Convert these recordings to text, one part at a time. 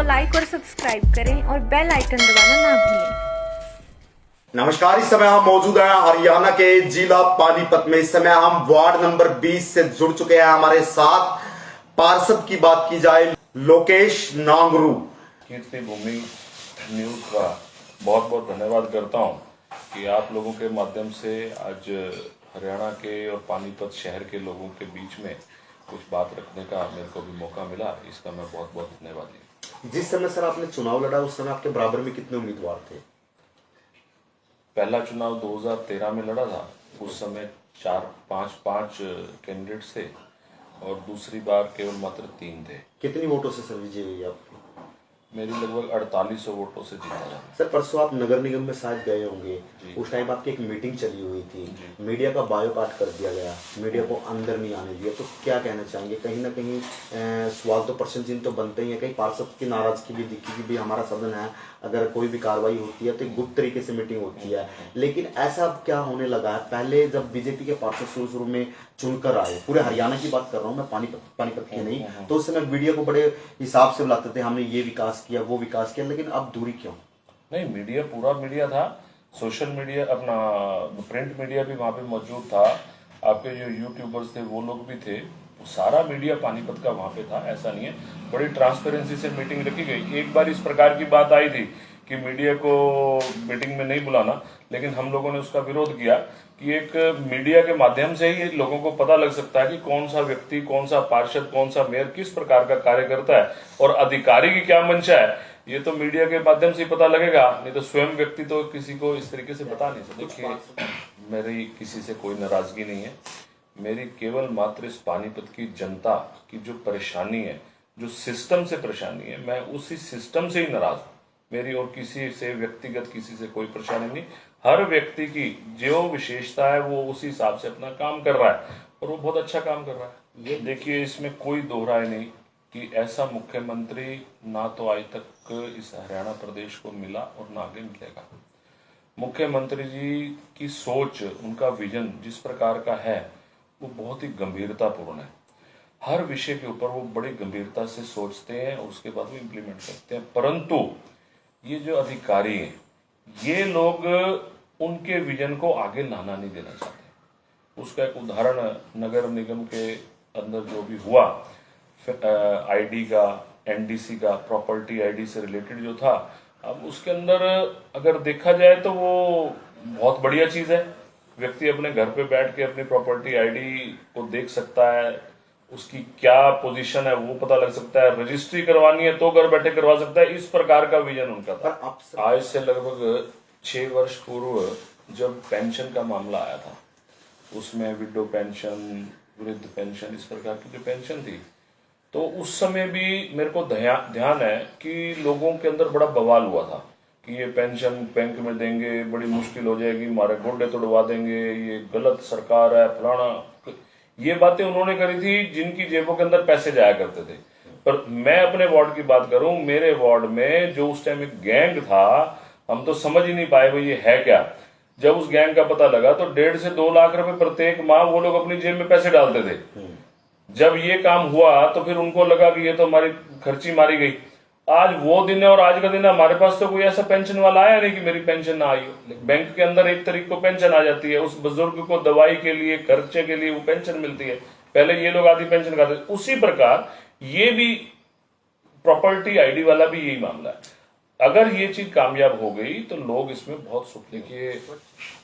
को लाइक और सब्सक्राइब करें और बेल आइकन दबाना ना भूलें। नमस्कार। इस समय हम मौजूद हैं हरियाणा के जिला पानीपत में। इस समय हम वार्ड नंबर 20 से जुड़ चुके हैं। हमारे साथ पार्षद की बात की जाए, लोकेश नांगरू। कीर्ति भूमि न्यूज का बहुत बहुत धन्यवाद करता हूं कि आप लोगों के माध्यम से आज हरियाणा के और पानीपत शहर के लोगों के बीच में कुछ बात रखने का मेरे को भी मौका मिला। इसका मैं बहुत बहुत धन्यवादी। जिस समय सर आपने चुनाव लड़ा, उस समय आपके बराबर में कितने उम्मीदवार थे? पहला चुनाव 2013 में लड़ा था। उस समय 5 कैंडिडेट्स थे और दूसरी बार केवल मात्र 3 थे। कितनी वोटों से सर विजय हुई आपकी? मेरी लगभग 4800 वोटों से जीता था। सर परसों आप नगर निगम में शायद गए होंगे, उस टाइम आपकी एक मीटिंग चली हुई थी, मीडिया का बायोकाट कर दिया गया, मीडिया को अंदर नहीं आने दिया, तो क्या कहना चाहेंगे? कहीं ना कहीं सवाल तो प्रश्न चिन्ह तो बनते ही है। कहीं पार्षद की नाराजगी भी दिखी कि भाई हमारा सदन है, अगर कोई भी कार्रवाई होती है तो गुप्त तरीके से मीटिंग होती है, लेकिन ऐसा अब क्या होने लगा है? पहले जब बीजेपी के पार्षद शुरू में चुनकर आए, पूरे हरियाणा की बात कर रहा हूँ मैं, पानीपत की नहीं, तो उस समय मीडिया को बड़े हिसाब से बुलाते थे, हमने ये विकास किया वो विकास किया, लेकिन अब दूरी क्यों? नहीं, मीडिया पूरा मीडिया था, सोशल मीडिया, अपना प्रिंट मीडिया भी वहाँ पे मौजूद था। आपके जो यूट्यूबर्स थे वो लोग भी थे, सारा मीडिया पानीपत का वहाँ पे था। ऐसा नहीं है, बड़ी ट्रांसपेरेंसी से मीटिंग रखी गई। एक बार इस प्रकार की बात आई थी कि मीडिया को मीटिंग में नहीं बुलाना, लेकिन हम लोगों ने उसका विरोध किया कि एक मीडिया के माध्यम से ही लोगों को पता लग सकता है कि कौन सा व्यक्ति, कौन सा पार्षद, कौन सा मेयर किस प्रकार का कार्य करता है और अधिकारी की क्या मंशा है। ये तो मीडिया के माध्यम से ही पता लगेगा, नहीं तो स्वयं व्यक्ति तो किसी को इस तरीके से बता नहीं सकते। देखिए, मेरी किसी से कोई नाराजगी नहीं है। मेरी केवल मात्र इस पानीपत की जनता की जो परेशानी है, जो सिस्टम से परेशानी है, मैं उसी सिस्टम से ही नाराज हूँ। मेरी और किसी से व्यक्तिगत किसी से कोई परेशानी नहीं। हर व्यक्ति की जो विशेषता है वो उसी हिसाब से अपना काम कर रहा है और वो बहुत अच्छा काम कर रहा है। ये देखिए, इसमें कोई दो राय नहीं कि ऐसा मुख्यमंत्री ना तो आज तक इस हरियाणा प्रदेश को मिला और ना आगे मिलेगा। मुख्यमंत्री जी की सोच, उनका विजन जिस प्रकार का है वो बहुत ही गंभीरतापूर्ण है। हर विषय के ऊपर वो बड़ी गंभीरता से सोचते हैं और उसके बाद वो इम्प्लीमेंट करते हैं। परंतु ये जो अधिकारी हैं, ये लोग उनके विजन को आगे लाना नहीं देना चाहते। उसका एक उदाहरण नगर निगम के अंदर जो भी हुआ, आईडी का, एनडीसी का, प्रॉपर्टी आईडी से रिलेटेड जो था, अब उसके अंदर अगर देखा जाए तो वो बहुत बढ़िया चीज है। व्यक्ति अपने घर पे बैठ के अपनी प्रॉपर्टी आईडी को देख सकता है, उसकी क्या पोजीशन है वो पता लग सकता है, रजिस्ट्री करवानी है तो घर बैठे करवा सकता है। इस प्रकार का विजन उनका था। आज से लगभग 6 वर्ष पूर्व जब पेंशन का मामला आया था, उसमें विडो पेंशन, वृद्ध पेंशन, इस प्रकार की जो पेंशन थी, तो उस समय भी मेरे को ध्यान है कि लोगों के अंदर बड़ा बवाल हुआ था कि ये पेंशन बैंक में देंगे, बड़ी मुश्किल हो जाएगी, हमारे गोडे तोड़वा देंगे, ये गलत सरकार है, फलाना। ये बातें उन्होंने करी थी जिनकी जेबों के अंदर पैसे जाया करते थे। पर मैं अपने वार्ड की बात करूं, मेरे वार्ड में जो उस टाइम एक गैंग था, हम तो समझ ही नहीं पाए भाई ये है क्या। जब उस गैंग का पता लगा तो 1.5 से 2 लाख रुपए प्रत्येक माह वो लोग अपनी जेब में पैसे डालते थे। जब ये काम हुआ तो फिर उनको लगा कि ये तो हमारी खर्ची मारी गई। आज वो दिन है और आज का दिन है, हमारे पास तो कोई ऐसा पेंशन वाला आया नहीं कि मेरी पेंशन ना आई हो। बैंक के अंदर 1 तारीख को पेंशन आ जाती है, उस बुजुर्ग को दवाई के लिए, खर्चे के लिए वो पेंशन मिलती है। पहले ये लोग आधी पेंशन खाते थे। उसी प्रकार ये भी प्रॉपर्टी आईडी वाला भी यही मामला है। अगर ये चीज कामयाब हो गई तो लोग इसमें बहुत सुख। देखिए,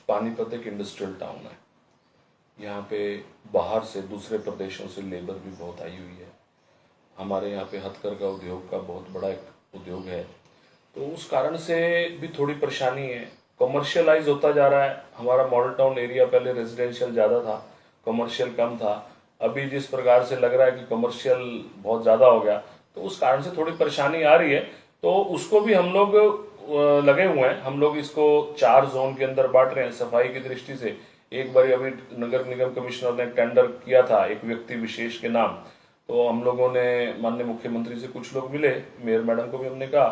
पानीपत एक इंडस्ट्रियल टाउन है, यहाँ पे बाहर से, दूसरे प्रदेशों से लेबर भी बहुत आई हुई है। हमारे यहाँ पे हथकरघा उद्योग का बहुत बड़ा एक उद्योग है, तो उस कारण से भी थोड़ी परेशानी है। कमर्शियलाइज होता जा रहा है हमारा मॉडल टाउन एरिया। पहले रेजिडेंशियल ज़्यादा था, कमर्शियल कम था। अभी जिस प्रकार से लग रहा है कि कमर्शियल बहुत ज़्यादा हो गया, तो उस कारण से थोड़ी परेशानी आ रही है। तो उसको भी हम लोग लगे हुए हैं। हम लोग इसको 4 जोन के अंदर बांट रहे हैं सफाई की दृष्टि से। एक बार अभी नगर निगम कमिश्नर ने टेंडर किया था एक व्यक्ति विशेष के नाम, तो हम लोगों ने माननीय मुख्यमंत्री से, कुछ लोग मिले, मेयर मैडम को भी हमने कहा,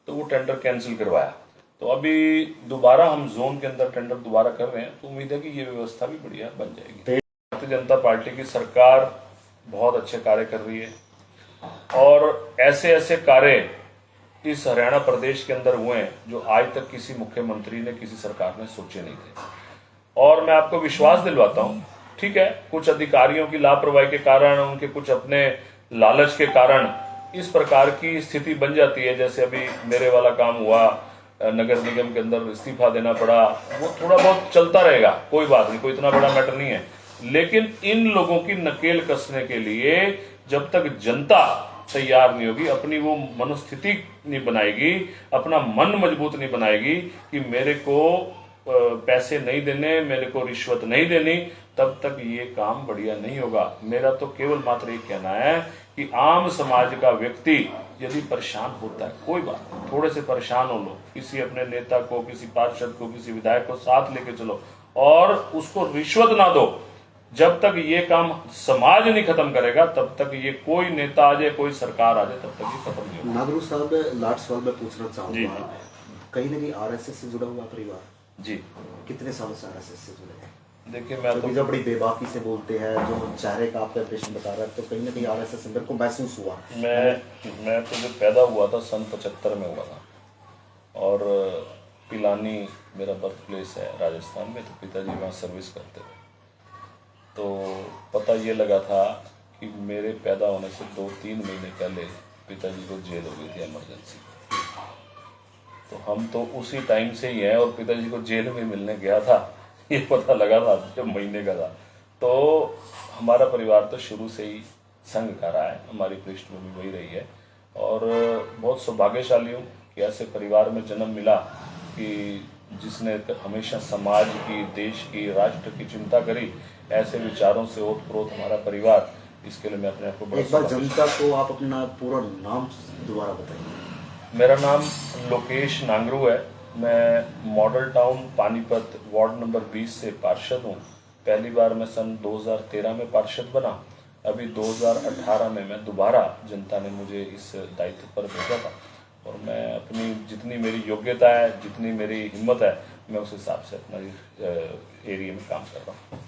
तो वो टेंडर कैंसिल करवाया। तो अभी दोबारा हम जोन के अंदर टेंडर दोबारा कर रहे हैं, तो उम्मीद है कि ये व्यवस्था भी बढ़िया बन जाएगी। भारतीय जनता पार्टी की सरकार बहुत अच्छे कार्य कर रही है और ऐसे ऐसे कार्य इस हरियाणा प्रदेश के अंदर हुए हैं जो आज तक किसी मुख्यमंत्री ने, किसी सरकार ने सोचे नहीं थे। और मैं आपको विश्वास दिलवाता हूं, ठीक है, कुछ अधिकारियों की लापरवाही के कारण, उनके कुछ अपने लालच के कारण इस प्रकार की स्थिति बन जाती है। जैसे अभी मेरे वाला काम हुआ, नगर निगम के अंदर इस्तीफा देना पड़ा, वो थोड़ा बहुत चलता रहेगा, कोई बात नहीं, कोई इतना बड़ा मैटर नहीं है। लेकिन इन लोगों की नकेल कसने के लिए जब तक जनता तैयार नहीं होगी, अपनी वो मनोस्थिति नहीं बनाएगी, अपना मन मजबूत नहीं बनाएगी कि मेरे को पैसे नहीं देने, मेरे को रिश्वत नहीं देनी, तब तक ये काम बढ़िया नहीं होगा। मेरा तो केवल मात्र ये कहना है कि आम समाज का व्यक्ति यदि परेशान होता है, कोई बात नहीं, थोड़े से परेशान हो लो, किसी अपने नेता को, किसी पार्षद को, किसी विधायक को साथ लेके चलो और उसको रिश्वत ना दो। जब तक ये काम समाज नहीं खत्म करेगा, तब तक ये कोई नेता आ जाए, कोई सरकार आ जाए, तब तक ये खत्म नहीं होगा। नागरू साहब, लास्ट सवाल मैं पूछना चाहूंगा, कहीं ना कहीं आरएसएस से जुड़ा हुआ परिवार जी, कितने सालों से आरएसएस से जुड़े हैं? देखिए, मैं तो जब बड़ी बेबाकी से बोलते हैं, जो चेहरे का आपका इंप्रेशन बता रहा है, तो कहीं ना कहीं आरएसएस मेरे को महसूस हुआ। मैं तो जब पैदा हुआ था सन 75 में हुआ था, और पिलानी मेरा बर्थ प्लेस है राजस्थान में, तो पिताजी वहाँ सर्विस करते थे। तो पता ये लगा था कि मेरे पैदा होने से 2-3 महीने पहले पिताजी को जेल हो गई थी, इमरजेंसी। तो हम तो उसी टाइम से ही हैं, और पिताजी को जेल में मिलने गया था, ये पता लगा था जब महीने का था। तो हमारा परिवार तो शुरू से ही संघ का रहा है, हमारी पृष्ठभूमि वही रही है, और बहुत सौभाग्यशाली हूँ कि ऐसे परिवार में जन्म मिला कि जिसने हमेशा समाज की, देश की, राष्ट्र की चिंता करी। ऐसे विचारों से ओतप्रोत हमारा परिवार, इसके लिए मैं अपने आप को बड़ा एक बार जनता को आप अपना पूरा नाम दोबारा बताइए। मेरा नाम लोकेश नांगरू है। मैं model town Panipat ward number 20 से पार्षद हूँ। पहली बार मैं सन 2013 में पार्षद बना। अभी 2018 में मैं दोबारा, जनता ने मुझे इस दायित्व पर भेजा था, और मैं अपनी जितनी मेरी योग्यता है, जितनी मेरी हिम्मत है, मैं उस हिसाब से अपना एरिया में काम कर रहा हूँ।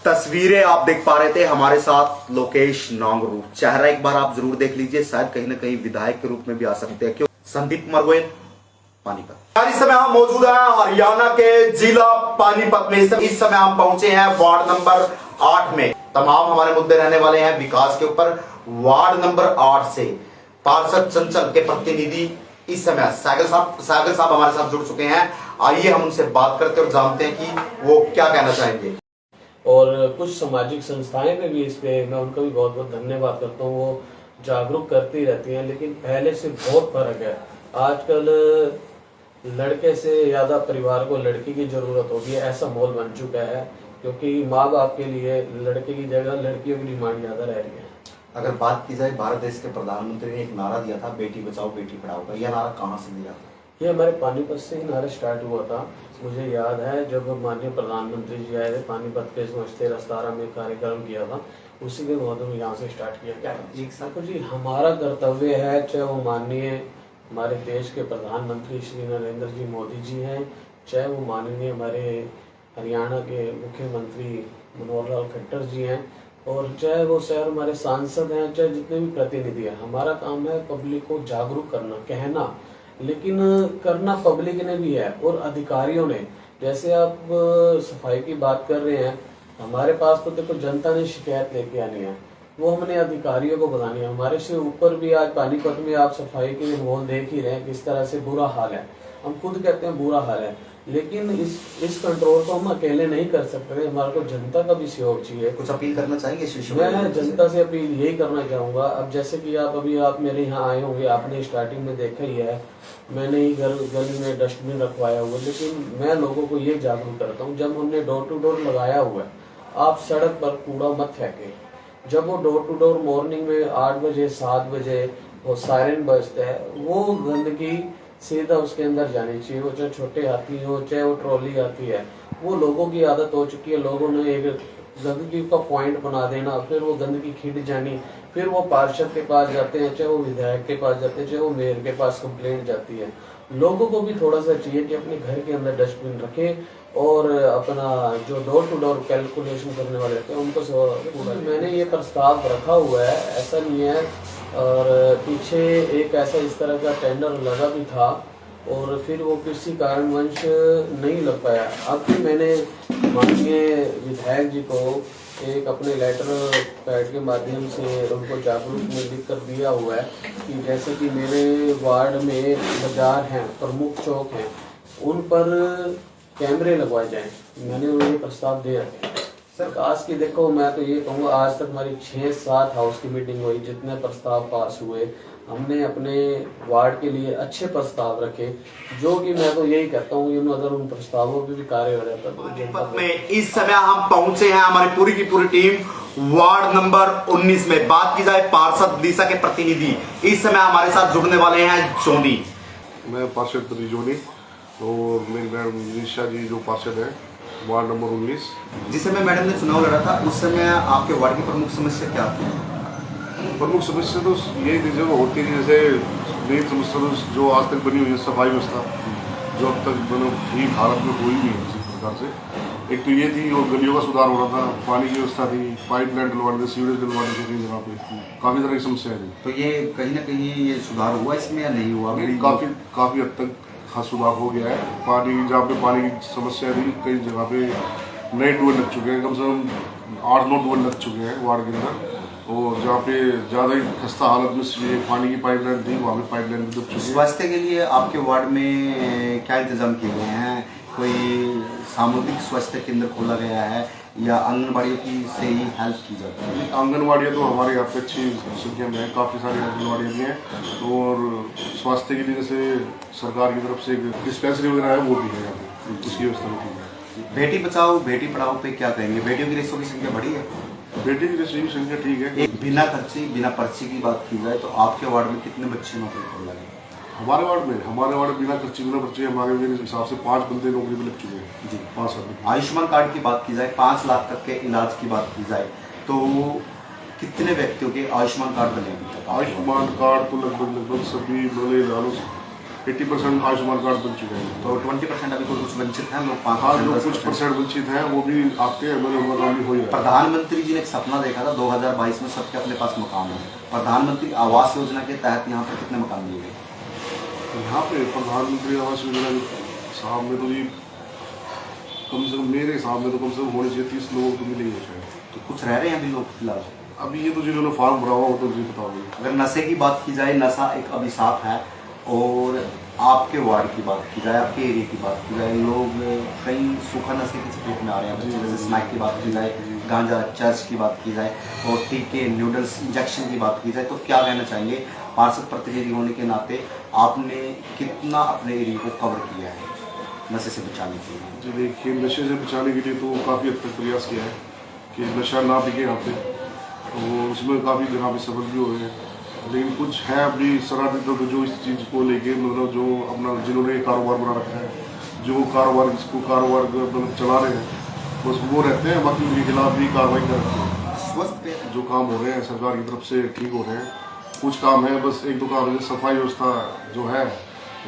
तस्वीरें आप देख पा रहे थे, हमारे साथ लोकेश नांगरू। चेहरा एक बार आप जरूर देख लीजिए, शायद कहीं ना कहीं विधायक के रूप में भी आ सकते हैं। क्यों? संदीप कुमार गोयल, पानीपत। इस समय हम मौजूद हैं हरियाणा के जिला पानीपत में। इस समय हम पहुंचे हैं वार्ड नंबर 8 में। तमाम हमारे मुद्दे रहने वाले हैं विकास के ऊपर। वार्ड नंबर 8 से पार्षद चंचल के प्रतिनिधि इस समय सागर साहब हमारे साथ जुड़ चुके हैं। आइए हम उनसे बात करते और जानते हैं कि वो क्या कहना चाहेंगे। और कुछ सामाजिक संस्थाएं में भी इस पे मैं उनका भी बहुत बहुत धन्यवाद करता हूँ। वो जागरूक करती रहती हैं, लेकिन पहले से बहुत फर्क है। आजकल लड़के से ज़्यादा परिवार को लड़की की जरूरत होगी, ऐसा माहौल बन चुका है, क्योंकि माँ बाप के लिए लड़के की जगह लड़कियों की डिमांड ज़्यादा रह रही है। अगर बात की जाए, भारत देश के प्रधानमंत्री ने एक नारा दिया था, बेटी बचाओ बेटी पढ़ाओ का। यह नारा कहाँ से दिया था? ये हमारे पानीपत से ही नारा स्टार्ट हुआ था। मुझे याद है जब माननीय प्रधानमंत्री जी आए थे, पानीपत के समझते रस्तारा में कार्यक्रम किया था, उसी के बाद में यहाँ से स्टार्ट किया गया। एक साथ जी हमारा कर्तव्य है, चाहे वो माननीय हमारे देश के प्रधानमंत्री श्री नरेंद्र जी मोदी जी हैं, चाहे वो माननीय हमारे हरियाणा के मुख्यमंत्री मनोहर लाल खट्टर जी हैं, और चाहे वो शहर हमारे सांसद हैं, चाहे जितने भी प्रतिनिधि हैं। हमारा काम है पब्लिक को जागरूक करना, कहना, लेकिन करना पब्लिक ने भी है और अधिकारियों ने। जैसे आप सफाई की बात कर रहे हैं, हमारे पास तो देखो जनता ने शिकायत लेके आनी है, वो हमने अधिकारियों को बतानी है। हमारे से ऊपर भी आज पानीपत में आप सफाई के माहौल देख ही रहे हैं, किस तरह से बुरा हाल है। हम खुद कहते हैं बुरा हाल है, लेकिन इस कंट्रोल को हम अकेले नहीं कर सकते। हमारे को जनता का भी सहयोग चाहिए। कुछ अपील करना चाहेंगे इस विषय में? मैं जनता से अपील यही करना चाहूंगा। अब जैसे कि आप मेरे यहाँ आए होंगे, आपने स्टार्टिंग में देखा ही है, मैंने ही गली में डस्टबिन रखवाया हुआ, लेकिन मैं लोगों को ये जागरूक करता हूँ, जब हमने डोर टू डोर लगाया हुआ है, आप सड़क पर कूड़ा मत फेंके। जब वो डोर टू डोर मॉर्निंग में 8 बजे 7 बजे वो सायरन बजता है, वो गंदगी सीधा उसके अंदर जानी चाहिए। वो चाहे छोटे हाथी हो, चाहे वो ट्रॉली आती है, वो लोगों की आदत हो चुकी है। लोगों ने एक गंदगी का पॉइंट बना देना, फिर वो गंदगी खिंच जानी, फिर वो पार्षद के पास जाते हैं, चाहे वो विधायक के पास जाते हैं, चाहे वो मेयर के पास कंप्लेंट जाती है। लोगों को भी थोड़ा सा चाहिए कि अपने घर के अंदर डस्टबिन रखें, और अपना जो डोर टू डोर कैलकुलेशन करने वाले रहते हैं उनको। मैंने ये प्रस्ताव रखा हुआ है, ऐसा नहीं है और पीछे एक ऐसा इस तरह का टेंडर लगा भी था और फिर वो किसी कारणवश नहीं लग पाया। अब भी मैंने माननीय विधायक जी को एक अपने लेटर पैड के माध्यम से उनको जागरूक में लिख कर दिया हुआ है कि जैसे कि मेरे वार्ड में बाजार हैं, प्रमुख चौक हैं, उन पर कैमरे लगवाए जाएं। मैंने उन्हें प्रस्ताव दे रखे हैं। सर आज की देखो, मैं तो ये कहूँगा आज तक हमारी 6-7 हाउस की मीटिंग हुई, जितने प्रस्ताव पास हुए हमने अपने वार्ड के लिए अच्छे प्रस्ताव रखे, जो कि मैं तो यही कहता हूँ अगर उन प्रस्तावों पे भी कार्य हो जाता तो पानीपत में इस समय हम पहुंचे हैं, हमारी पूरी की पूरी टीम वार्ड नंबर 19 में। बात की जाए पार्षद दिशा के प्रतिनिधि इस समय हमारे साथ जुड़ने वाले हैं जोनी। मैं पार्षद जोनी और मेरी मैडम निशा जी जो पार्षद है वार्ड नंबर 19। जिस समय मैडम ने चुनाव लड़ा था उस समय आपके वार्ड की प्रमुख समस्या क्या थी? प्रमुख समस्या तो यही थी जो होती थी, जैसे मेन समस्या तो जो आज तक बनी हुई है सफाई व्यवस्था, जो अब तक ठीक हालत में हुई नहीं है किसी प्रकार से। एक तो ये थी और गलियों का सुधार हो रहा था, पानी की व्यवस्था थी, पाइप लाइन डलवाने थे, सीवरेज डलवाने थे कई जगह पे, काफ़ी तरह की समस्याएं थी। तो ये कहीं ना कहीं ये सुधार हुआ इसमें या नहीं हुआ? काफ़ी हद तक हाँ सुधार हो गया है। पानी जहाँ पे पानी की समस्या थी कई जगह पे नए ट्यूबवेल लग चुके हैं, कम से कम 8-9 ट्यूबवेल लग चुके हैं वार्ड के अंदर। और जहाँ पे ज़्यादा ही खस्ता हालत में पानी की पाइपलाइन थी वहाँ पे पाइपलाइन भी लग चुकी है। स्वास्थ्य के लिए आपके वार्ड में क्या इंतजाम किए गए हैं? कोई सामुदायिक स्वास्थ्य केंद्र खोला गया है या आंगनबाड़ी की से ही हेल्प की जाती है? आंगनबाड़ियाँ तो हमारे यहाँ पे अच्छी संख्या में है, काफ़ी सारी आंगनबाड़ियाँ भी हैं और स्वास्थ्य के लिए जैसे सरकार की तरफ से डिस्पेंसरी वगैरह है वो भी है यहाँ पे, उसकी व्यवस्था भी है। बेटी बचाओ बेटी पढ़ाओ पे क्या कहेंगे? बेटियों की रेशो की संख्या बढ़ी है? बेटी की रेशो की संख्या ठीक है। एक बिना खर्ची बिना पर्ची की बात की जाए तो आपके वार्ड में कितने बच्चे नौकरी पर लगे? हमारे वार्ड में बिना खर्ची बिना बच्चे हमारे मेरे हिसाब से 5 बंदे नौकरी पे लग चुके हैं जी। 5 आदमी। आयुष्मान कार्ड की बात की जाए, 5 लाख तक के इलाज की बात की जाए तो कितने व्यक्तियों के आयुष्मान कार्ड बने अभी तक? आयुष्मान कार्ड तो लगभग सभी बोले 80% आयुष्मान कार्ड बन चुके हैं। तो 20% अभी तो कुछ वंचित हैं लोग, हाँ जो कुछ परसेंट वंचित हैं वो भी आपके उनका काम भी हो जाएगा। प्रधानमंत्री जी ने एक सपना देखा था 2022 में सबके अपने पास मकान है। प्रधानमंत्री आवास योजना के तहत यहाँ पर कितने मकान दिए गए? यहाँ पे प्रधानमंत्री आवास योजना साहब में तो जी कम से कम मेरे हिसाब में तो कम से कम होने चाहिए 30 लोगों को मिलेंगे शायद। तो कुछ रह रहे हैं अभी लोग फिलहाल? अभी ये तो जिन्होंने फॉर्म भरा हुआ वो तो मुझे पता होगी। अगर नशे की बात की जाए, नशा एक अभिशाप है और आपके वार्ड की बात की जाए, आपके एरिया की बात की जाए, लोग कई सूखा नशे की चपेट में आ रहे हैं। जैसे स्मैक की बात की जाए, गांजा चर्च की बात की जाए और टीके नूडल्स इंजेक्शन की बात की जाए, तो क्या कहना चाहेंगे पार्षद प्रतिनिधि होने के नाते आपने कितना अपने एरिया को कवर किया है नशे से बचाने के लिए? जी देखिए, नशे से बचाने के लिए तो काफ़ी हद तक प्रयास किया है कि नशा ना बिके यहाँ पे, और उसमें काफ़ी जगह पे सफल भी हो रहे हैं। लेकिन कुछ है अभी शरारती तत्व जो इस चीज़ को लेके मतलब जो अपना जिन्होंने कारोबार बना रखा है, जो कारोबार इसको कारोबार मतलब चला रहे हैं बस वो रहते हैं, बाकी उनके खिलाफ भी कार्रवाई कर रही है। स्वस्थ पे जो काम हो रहे हैं सरकार की तरफ से ठीक हो रहे हैं। कुछ काम है बस एक दो काम है, सफाई व्यवस्था जो है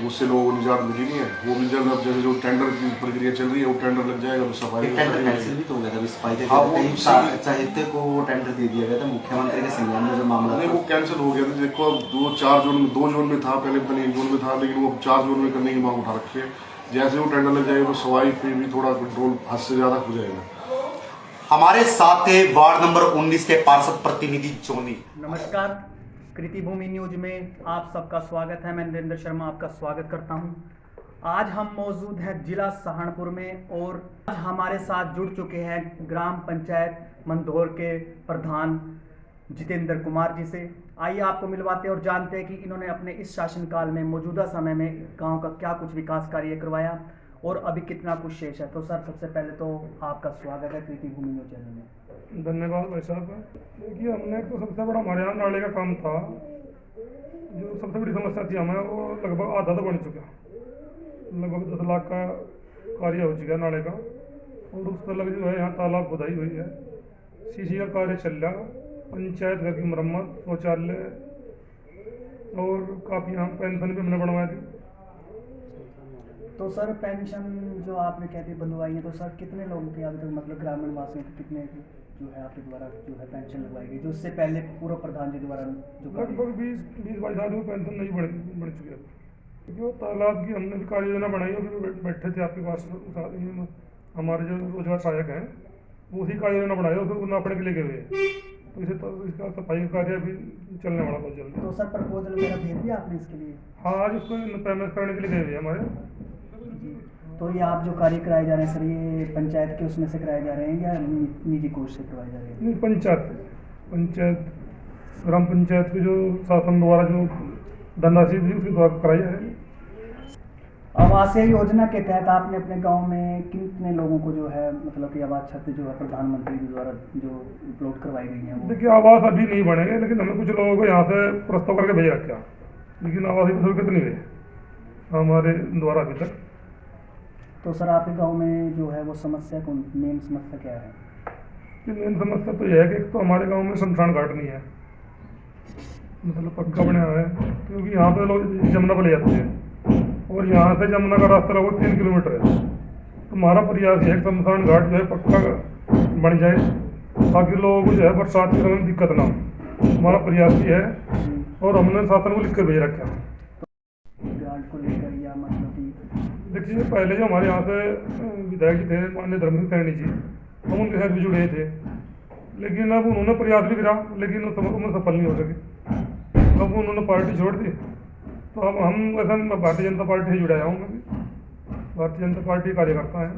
उससे लोगों को निजात मिली नहीं है, वो भी जल्द अब जैसे जो टेंडर की प्रक्रिया चल रही है वो टेंडर लग जाएगा तो सफाई टेंडर कैंसिल भी तो हो गया था सफाई के। हाँ, वो साहित्य को टेंडर दे दिया गया था मुख्यमंत्री के संज्ञान में जो मामला नहीं था। वो कैंसिल हो गया था। देखो अब 2 जोन में था, पहले पता नहीं 1 जोन में था, लेकिन वो 4 जोन में करने की मांग उठा रखी है। जैसे वो टेंडर लग जाएगा तो सफाई पे भी थोड़ा कंट्रोल हद से ज़्यादा हो जाएगा। हमारे साथ थे वार्ड नंबर 19 के पार्षद प्रतिनिधि जोनी। नमस्कार, कृति भूमि न्यूज में आप सबका स्वागत है। मैं नरेंद्र शर्मा आपका स्वागत करता हूं। आज हम मौजूद हैं जिला सहारनपुर में और आज हमारे साथ जुड़ चुके हैं ग्राम पंचायत मंदोर के प्रधान जितेंद्र कुमार जी से। आइए आपको मिलवाते हैं और जानते हैं कि इन्होंने अपने इस शासनकाल में मौजूदा समय में गांव का क्या कुछ विकास कार्य करवाया और अभी कितना कुछ शेष है। तो सर सबसे पहले तो आपका स्वागत है कृति भूमि न्यूज चैनल में। धन्यवाद भाई साहब। देखिए हमने तो सबसे बड़ा हमारे यहाँ नाले का काम था, जो सबसे बड़ी समस्या थी हमें वो लगभग आधा तो बन चुका, लगभग 10 लाख का कार्य हो चुका नाले का। और उस पर लग जो है यहाँ तालाब खुदाई हुई है, सीसी का कार्य चल रहा, पंचायत घर की मरम्मत, शौचालय और काफ़ी यहाँ पेंशन भी हमने बनवाई थी। तो सर पेंशन जो आपने कहते बंधवाई है, तो सर कितने लोगों के अभी तक मतलब ग्रामीण वासियों के कितने जो है आपके द्वारा जो है पेंशन लगवाई गई, जो उससे पहले पूर्व प्रधान जी द्वारा जो लगभग 20-22 आदमी पेंशन नहीं बढ़ चुके हैं, क्योंकि वो तालाब की हमने भी कार्य योजना बनाई, अभी बैठे थे आपके पास हमारे जो रोजगार सहायक हैं, वो उसी कार्य योजना बनाई, उसको नापने के लिए गए हुए हैं, तो इसे तो इसका सफाई का कार्य अभी चलने वाला बहुत जल्दी। तो सर प्रपोजल वगैरह भेज दिया आपने इसके लिए? हाँ, आज उसको पेमेंट करने के लिए गए हुए हैं हमारे। तो ये आप जो कार्य कराए जा रहे हैं सर, ये पंचायत के उसमें से कराए जा रहे हैं या निजी कोष से करवाए जा रहे हैं? नहीं, पंचायत ग्राम पंचायत के जो शासन द्वारा जो धनराशि थी उसके द्वारा कराई जा रही है। आवासीय योजना के तहत आपने अपने गांव में कितने लोगों को जो है मतलब कि आवास छत जो है प्रधानमंत्री जी द्वारा जो उपलब्ध करवाई गई है? देखिए, आवास अभी नहीं बनेंगे, लेकिन हमने कुछ लोगों को यहाँ से प्रस्ताव करके भेज रखा, लेकिन आवासीय स्वीकृत नहीं हुए हमारे द्वारा अभी तक। तो सर आपके गांव में जो है वो समस्या कौन, मेन समस्या क्या है? मेन समस्या तो यह है कि एक तो हमारे गांव में शमशान घाट नहीं है, मतलब पक्का बना हुआ है, क्योंकि यहाँ पे लोग जमुना पर ले जाते हैं और यहाँ से जमुना का रास्ता लगभग 3 किलोमीटर है। तो हमारा प्रयास है कि शमशान घाट जो है पक्का बन जाए, ताकि लोगों को जो है बरसात के समय में दिक्कत ना हो। हमारा प्रयास भी है और हमने शासन को लिख कर भेज रखा है। ग्रांट को लेकर या मतलब कि देखिए, पहले जो हमारे यहाँ से विधायक जी थे माननीय धर्मसिंह सैनी जी, हम उनके साथ भी जुड़े थे, लेकिन अब उन्होंने प्रयास भी करा, लेकिन उनमें सफल नहीं हो सके। अब उन्होंने पार्टी छोड़ दी, तो अब हम वैसे भारतीय जनता पार्टी से जुड़ा हूँ, मैं भी भारतीय जनता पार्टी कार्यकर्ता है।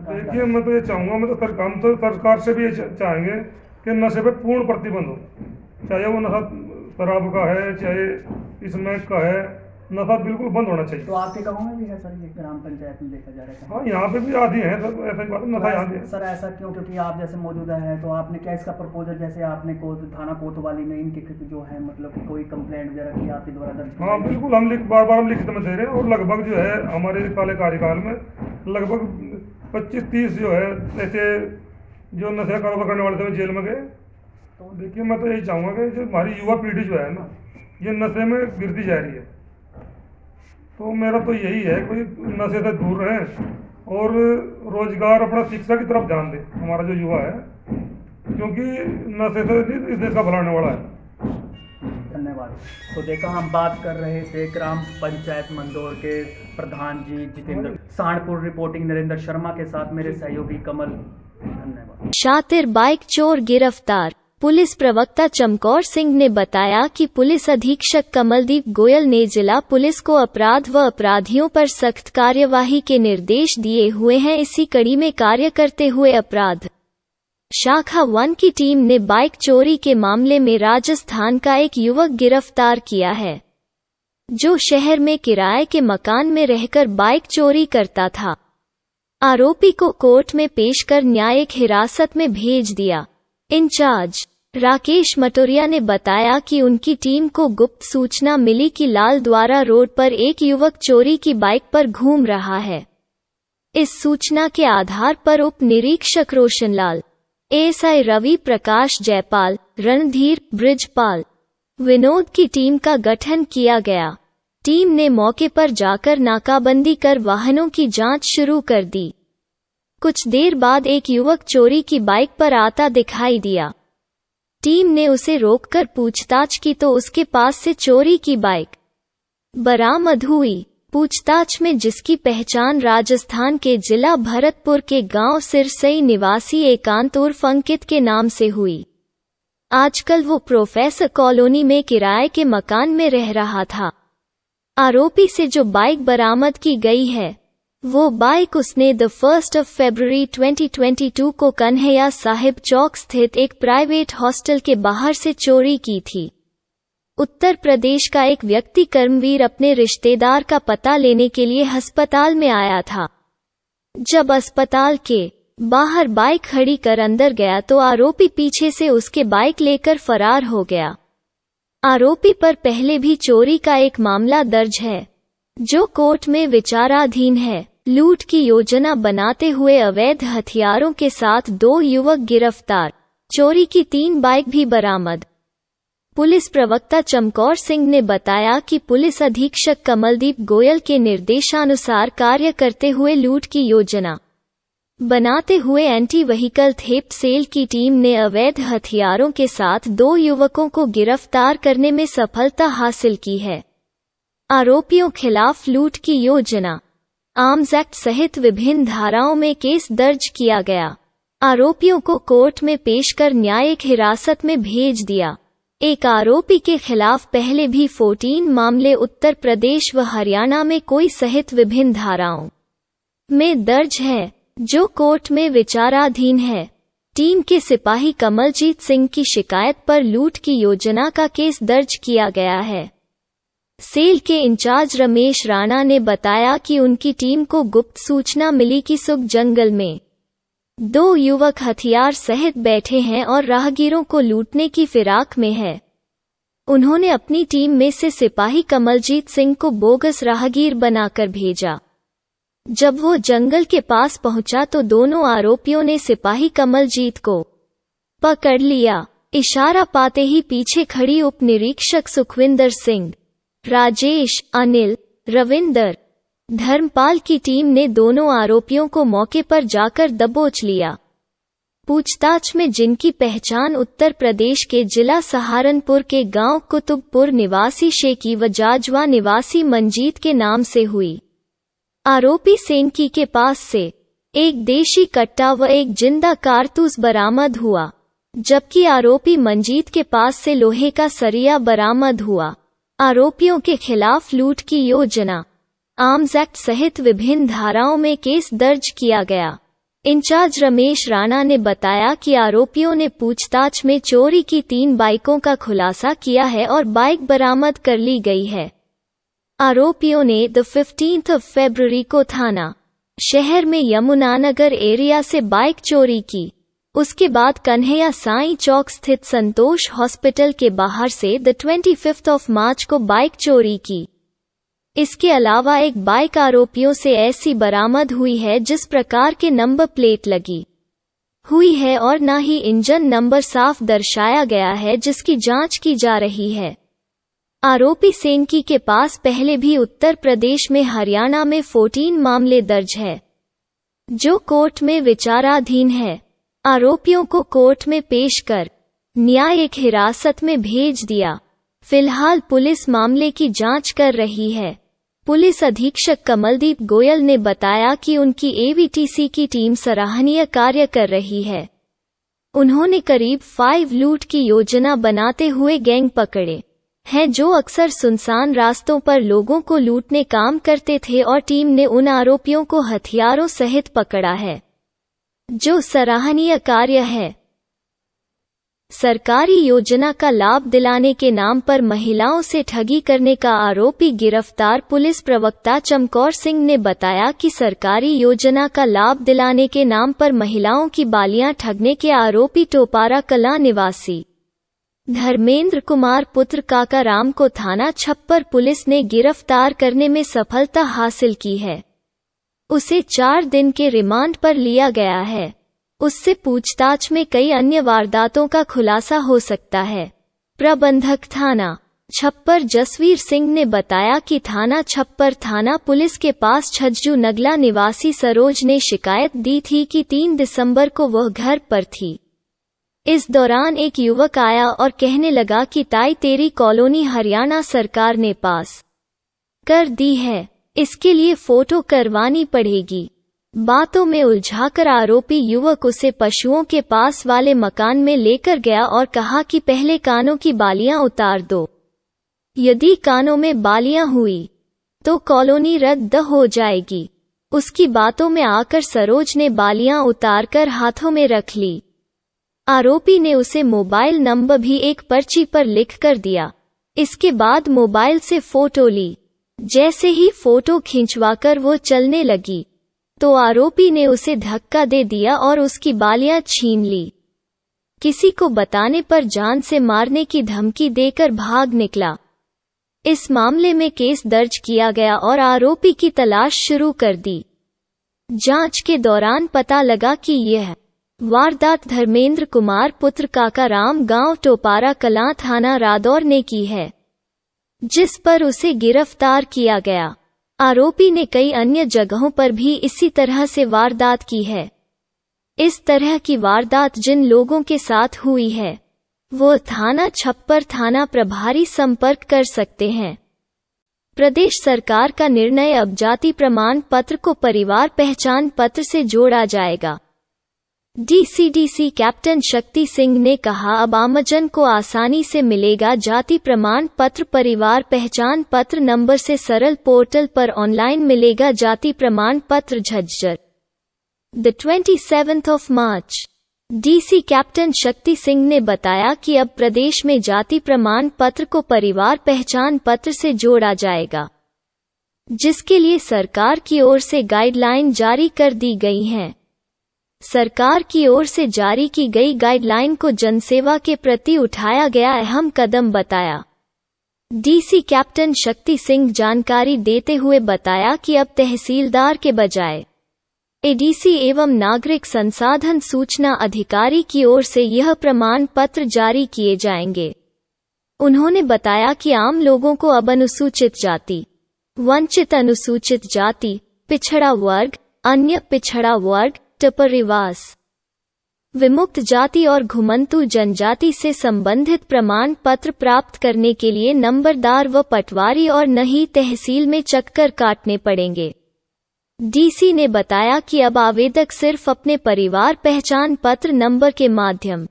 देखिए, मैं तो ये चाहूँगा, मैं तो हम तो सरकार से भी ये चाहेंगे कि नशे पे पूर्ण प्रतिबंध हो, चाहे वो नशा शराब का है चाहे स्मैक का है, नशा बिल्कुल बंद होना चाहिए। तो आपके गांव में भी है सर ये ग्राम पंचायत में देखा जा रहा है? हाँ, यहाँ पे भी आदि हैं सर, ऐसा ही बात है, नशा यहाँ भी है। सर ऐसा क्यों? क्योंकि आप जैसे मौजूदा है, तो आपने क्या इसका प्रपोजल, जैसे आपने थाना कोतवाली में इनके जो है मतलब कि कोई कंप्लेंट वगैरह की आपके द्वारा दर्ज? हाँ बिल्कुल, हम बार हम लिखित में दे रहे हैं, और लगभग जो है हमारे साले कार्यकाल में लगभग 25-30 जो है ऐसे जो नशा कारोबार करने वाले थे जेल में गए। तो देखिए, मैं तो यही चाहूँगा कि जो हमारी युवा पीढ़ी जो है ना, ये नशे में गिरती जा रही है, तो मेरा तो यही है कोई नशे से दूर रहें और रोजगार अपना शिक्षा की तरफ ध्यान दे हमारा जो युवा है, क्योंकि नशे से इस देश का भला होने वाला है। धन्यवाद। तो देखा, हम बात कर रहे थे ग्राम पंचायत मंदोर के प्रधान जी जितेंद्र। सहारनपुर रिपोर्टिंग नरेंद्र शर्मा के साथ मेरे सहयोगी कमल। धन्यवाद। शातिर बाइक चोर गिरफ्तार। पुलिस प्रवक्ता चमकौर सिंह ने बताया कि पुलिस अधीक्षक कमलदीप गोयल ने जिला पुलिस को अपराध व अपराधियों पर सख्त कार्यवाही के निर्देश दिए हुए हैं। इसी कड़ी में कार्य करते हुए अपराध शाखा 1 की टीम ने बाइक चोरी के मामले में राजस्थान का एक युवक गिरफ्तार किया है, जो शहर में किराए के मकान में रहकर बाइक चोरी करता था। आरोपी को कोर्ट में पेश कर न्यायिक हिरासत में भेज दिया। इंचार्ज राकेश मटोरिया ने बताया कि उनकी टीम को गुप्त सूचना मिली कि लाल द्वारा रोड पर एक युवक चोरी की बाइक पर घूम रहा है। इस सूचना के आधार पर उप निरीक्षक रोशनलाल, एएसआई रवि प्रकाश जयपाल, रणधीर, ब्रिजपाल, विनोद की टीम का गठन किया गया। टीम ने मौके पर जाकर नाकाबंदी कर वाहनों की जांच शुरू कर दी। कुछ देर बाद एक युवक चोरी की बाइक पर आता दिखाई दिया। टीम ने उसे रोककर पूछताछ की तो उसके पास से चोरी की बाइक बरामद हुई। पूछताछ में जिसकी पहचान राजस्थान के जिला भरतपुर के गांव सिरसई निवासी एकांत उर्फ अंकित के नाम से हुई। आजकल वो प्रोफेसर कॉलोनी में किराए के मकान में रह रहा था। आरोपी से जो बाइक बरामद की गई है, वो बाइक उसने 1 फरवरी 2022 को कन्हैया साहिब चौक स्थित एक प्राइवेट हॉस्टल के बाहर से चोरी की थी। उत्तर प्रदेश का एक व्यक्ति कर्मवीर अपने रिश्तेदार का पता लेने के लिए अस्पताल में आया था। जब अस्पताल के बाहर बाइक खड़ी कर अंदर गया तो आरोपी पीछे से उसके बाइक लेकर फरार हो गया। आरोपी पर पहले भी चोरी का एक मामला दर्ज है, जो कोर्ट में विचाराधीन है। लूट की योजना बनाते हुए अवैध हथियारों के साथ 2 युवक गिरफ्तार, चोरी की 3 बाइक भी बरामद। पुलिस प्रवक्ता चमकौर सिंह ने बताया कि पुलिस अधीक्षक कमलदीप गोयल के निर्देशानुसार कार्य करते हुए लूट की योजना बनाते हुए एंटी व्हीकल थेफ्ट सेल की टीम ने अवैध हथियारों के साथ 2 युवकों को गिरफ्तार करने में सफलता हासिल की है। आरोपियों खिलाफ लूट की योजना, आर्म्स एक्ट सहित विभिन्न धाराओं में केस दर्ज किया गया। आरोपियों को कोर्ट में पेश कर न्यायिक हिरासत में भेज दिया। एक आरोपी के खिलाफ पहले भी 14 मामले उत्तर प्रदेश व हरियाणा में कोई सहित विभिन्न धाराओं में दर्ज है, जो कोर्ट में विचाराधीन है। टीम के सिपाही कमलजीत सिंह की शिकायत पर लूट की योजना का केस दर्ज किया गया है। सेल के इंचार्ज रमेश राणा ने बताया कि उनकी टीम को गुप्त सूचना मिली कि सुख जंगल में 2 युवक हथियार सहित बैठे हैं और राहगीरों को लूटने की फिराक में है। उन्होंने अपनी टीम में से सिपाही कमलजीत सिंह को बोगस राहगीर बनाकर भेजा। जब वो जंगल के पास पहुंचा तो दोनों आरोपियों ने सिपाही कमलजीत को पकड़ लिया। इशारा पाते ही पीछे खड़ी उप निरीक्षक सुखविंदर सिंह, राजेश, अनिल, रविंदर, धर्मपाल की टीम ने दोनों आरोपियों को मौके पर जाकर दबोच लिया। पूछताछ में जिनकी पहचान उत्तर प्रदेश के जिला सहारनपुर के गांव कुतुबपुर निवासी शेकी व जाजवा निवासी मंजीत के नाम से हुई। आरोपी सेनकी के पास से एक देशी कट्टा व एक जिंदा कारतूस बरामद हुआ, जबकि आरोपी मंजीत के पास से लोहे का सरिया बरामद हुआ। आरोपियों के खिलाफ लूट की योजना, आर्म्स एक्ट सहित विभिन्न धाराओं में केस दर्ज किया गया। इंचार्ज रमेश राणा ने बताया कि आरोपियों ने पूछताछ में चोरी की 3 बाइकों का खुलासा किया है और बाइक बरामद कर ली गई है। आरोपियों ने 15 फरवरी को थाना शहर में यमुनानगर एरिया से बाइक चोरी की। उसके बाद कन्हैया साईं चौक स्थित संतोष हॉस्पिटल के बाहर से 25 मार्च को बाइक चोरी की। इसके अलावा एक बाइक आरोपियों से ऐसी बरामद हुई है जिस प्रकार के नंबर प्लेट लगी हुई है और न ही इंजन नंबर साफ दर्शाया गया है, जिसकी जांच की जा रही है। आरोपी सेनकी के पास पहले भी उत्तर प्रदेश में हरियाणा में 14 मामले दर्ज है, जो कोर्ट में विचाराधीन है। आरोपियों को कोर्ट में पेश कर न्यायिक हिरासत में भेज दिया। फिलहाल पुलिस मामले की जांच कर रही है। पुलिस अधीक्षक कमलदीप गोयल ने बताया कि उनकी एवीटीसी की टीम सराहनीय कार्य कर रही है। उन्होंने करीब 5 लूट की योजना बनाते हुए गैंग पकड़े हैं, जो अक्सर सुनसान रास्तों पर लोगों को लूटने काम करते थे, और टीम ने उन आरोपियों को हथियारों सहित पकड़ा है, जो सराहनीय कार्य है। सरकारी योजना का लाभ दिलाने के नाम पर महिलाओं से ठगी करने का आरोपी गिरफ्तार। पुलिस प्रवक्ता चमकौर सिंह ने बताया कि सरकारी योजना का लाभ दिलाने के नाम पर महिलाओं की बालियां ठगने के आरोपी टोपारा कलां निवासी धर्मेंद्र कुमार पुत्र काकाराम को थाना छप्पर पुलिस ने गिरफ्तार करने में सफलता हासिल की है। उसे 4 दिन के रिमांड पर लिया गया है। उससे पूछताछ में कई अन्य वारदातों का खुलासा हो सकता है। प्रबंधक थाना छप्पर जसवीर सिंह ने बताया कि थाना छप्पर थाना पुलिस के पास छज्जू नगला निवासी सरोज ने शिकायत दी थी कि 3 दिसंबर को वह घर पर थी। इस दौरान एक युवक आया और कहने लगा कि ताई तेरी कॉलोनी हरियाणा सरकार ने पास कर दी है, इसके लिए फोटो करवानी पड़ेगी। बातों में उलझाकर आरोपी युवक उसे पशुओं के पास वाले मकान में लेकर गया और कहा कि पहले कानों की बालियां उतार दो, यदि कानों में बालियां हुई तो कॉलोनी रद्द हो जाएगी। उसकी बातों में आकर सरोज ने बालियां उतारकर हाथों में रख ली। आरोपी ने उसे मोबाइल नंबर भी एक पर्ची पर लिख कर दिया। इसके बाद मोबाइल से फोटो ली। जैसे ही फोटो खिंचवाकर वो चलने लगी तो आरोपी ने उसे धक्का दे दिया और उसकी बालियां छीन ली। किसी को बताने पर जान से मारने की धमकी देकर भाग निकला। इस मामले में केस दर्ज किया गया और आरोपी की तलाश शुरू कर दी। जांच के दौरान पता लगा कि यह वारदात धर्मेंद्र कुमार पुत्र काकाराम गांव टोपारा कलां थाना रादौर ने की है, जिस पर उसे गिरफ्तार किया गया। आरोपी ने कई अन्य जगहों पर भी इसी तरह से वारदात की है। इस तरह की वारदात जिन लोगों के साथ हुई है वो थाना छप्पर थाना प्रभारी संपर्क कर सकते हैं। प्रदेश सरकार का निर्णय, अब जाति प्रमाण पत्र को परिवार पहचान पत्र से जोड़ा जाएगा। डीसीडीसी कैप्टन शक्ति सिंह ने कहा, अब आमजन को आसानी से मिलेगा जाति प्रमाण पत्र, परिवार पहचान पत्र नंबर से सरल पोर्टल पर ऑनलाइन मिलेगा जाति प्रमाण पत्र। Jhajjar The 27th of March, DC captain Shakti Singh ने बताया कि अब प्रदेश में जाति प्रमाण पत्र को परिवार पहचान पत्र से जोड़ा जाएगा, जिसके लिए सरकार की ओर से गाइडलाइन जारी कर दी गई हैं। सरकार की ओर से जारी की गई गाइडलाइन को जनसेवा के प्रति उठाया गया अहम कदम बताया। डीसी कैप्टन शक्ति सिंह जानकारी देते हुए बताया कि अब तहसीलदार के बजाय एडीसी एवं नागरिक संसाधन सूचना अधिकारी की ओर से यह प्रमाण पत्र जारी किए जाएंगे। उन्होंने बताया कि आम लोगों को अब अनुसूचित जाति, वंचित अनुसूचित जाति, पिछड़ा वर्ग, अन्य पिछड़ा वर्ग, टपरिवास, विमुक्त जाति और घुमंतु जनजाति से संबंधित प्रमाण पत्र प्राप्त करने के लिए नंबरदार व पटवारी और नहीं तहसील में चक्कर काटने पड़ेंगे। डीसी ने बताया कि अब आवेदक सिर्फ अपने परिवार पहचान पत्र नंबर के माध्यम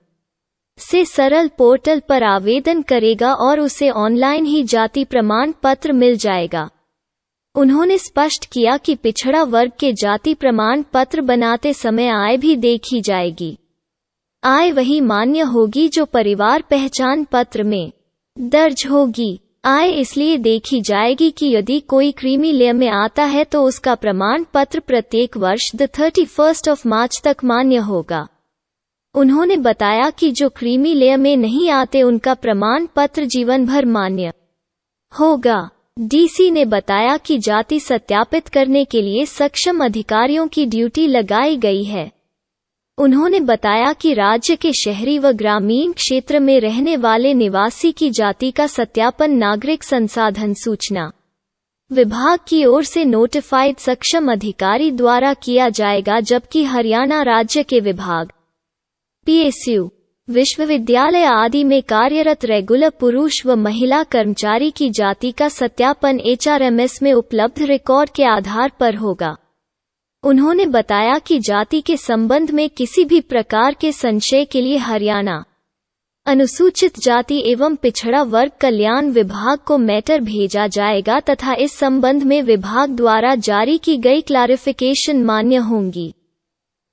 से सरल पोर्टल पर आवेदन करेगा और उसे ऑनलाइन ही जाति प्रमाण पत्र मिल जाएगा। उन्होंने स्पष्ट किया कि पिछड़ा वर्ग के जाति प्रमाण पत्र बनाते समय आय भी देखी जाएगी। आय वही मान्य होगी जो परिवार पहचान पत्र में दर्ज होगी। आय इसलिए देखी जाएगी कि यदि कोई क्रीमी लेयर में आता है तो उसका प्रमाण पत्र प्रत्येक वर्ष 31 मार्च तक मान्य होगा। उन्होंने बताया कि जो क्रीमी लेयर में नहीं आते उनका प्रमाण पत्र जीवन भर मान्य होगा। डीसी ने बताया कि जाति सत्यापित करने के लिए सक्षम अधिकारियों की ड्यूटी लगाई गई है। उन्होंने बताया कि राज्य के शहरी व ग्रामीण क्षेत्र में रहने वाले निवासी की जाति का सत्यापन नागरिक संसाधन सूचना विभाग की ओर से नोटिफाइड सक्षम अधिकारी द्वारा किया जाएगा, जबकि हरियाणा राज्य के विभाग, पीएसयू, विश्वविद्यालय आदि में कार्यरत रेगुलर पुरुष व महिला कर्मचारी की जाति का सत्यापन एचआरएमएस में उपलब्ध रिकॉर्ड के आधार पर होगा। उन्होंने बताया कि जाति के संबंध में किसी भी प्रकार के संशय के लिए हरियाणा अनुसूचित जाति एवं पिछड़ा वर्ग कल्याण विभाग को मैटर भेजा जाएगा तथा इस संबंध में विभाग द्वारा जारी की गई क्लैरिफिकेशन मान्य होंगी।